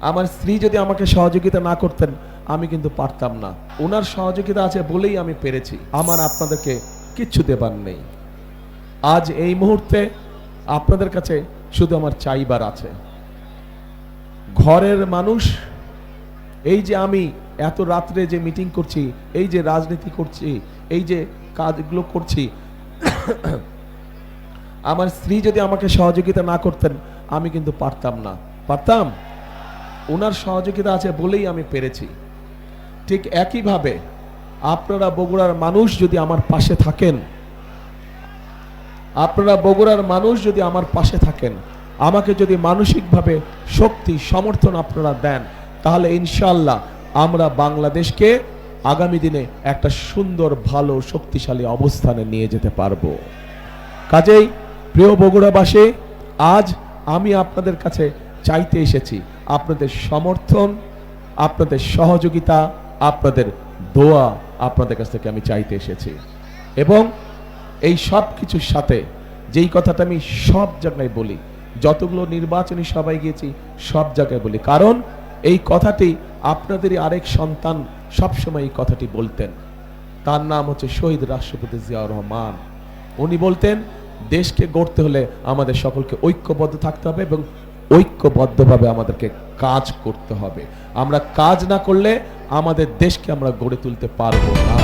আমার স্ত্রী যদি আমাকে সহযোগিতা না করতেন আমি কিন্তু পারতাম না। ওনার সহযোগিতা আছে বলেই আমি পেরেছি। আমার আপনাদেরকে কিচ্ছু দেবার নেই। আজ এই মুহূর্তে আপনাদের কাছে শুধু আমার চাইবার আছে। ঘরের মানুষ, এই যে আমি এত রাত্রে যে মিটিং করছি, এই যে রাজনীতি করছি, এই যে কাজগুলো করছি, আমার স্ত্রী যদি আমাকে সহযোগিতা না করতেন আমি কিন্তু পারতাম না। পারতাম? ওনার সহযোগিতা আছে বলেই আমি পেরেছি। ঠিক একইভাবে আপনারা বগুড়ার মানুষ যদি আমার পাশে থাকেন, আপনারা বগুড়ার মানুষ যদি আমার পাশে থাকেন, আমাকে যদি মানসিকভাবে শক্তি সমর্থন আপনারা দেন, তাহলে ইনশাআল্লাহ আমরা বাংলাদেশকে আগামী দিনে একটা সুন্দর ভালো শক্তিশালী অবস্থানে নিয়ে যেতে পারবো। কাজেই প্রিয় বগুড়াবাসী, আজ আমি আপনাদের কাছে চাইতে এসেছি আপনাদের সমর্থন, আপনাদের সহযোগিতা, আপনাদের দোয়া আপনাদের কাছ থেকে আমি চাইতে এসেছি। এবং এই সব কিছুর সাথে যেই কথাটা আমি সব জায়গায় বলি, যতগুলো নির্বাচনী সভায় গিয়েছি সব জায়গায় বলি, কারণ এই কথাটি আপনাদেরই আরেক সন্তান সবসময় এই কথাটি বলতেন। তার নাম হচ্ছে শহীদ রাষ্ট্রপতি জিয়াউর রহমান। উনি বলতেন, দেশকে গড়তে হলে আমাদের সকলকে ঐক্যবদ্ধ থাকতে হবে এবং ঐক্যবদ্ধভাবে আমাদেরকে কাজ করতে হবে। আমরা কাজ না করলে আমাদের দেশকে আমরা গড়ে তুলতে পারবো না।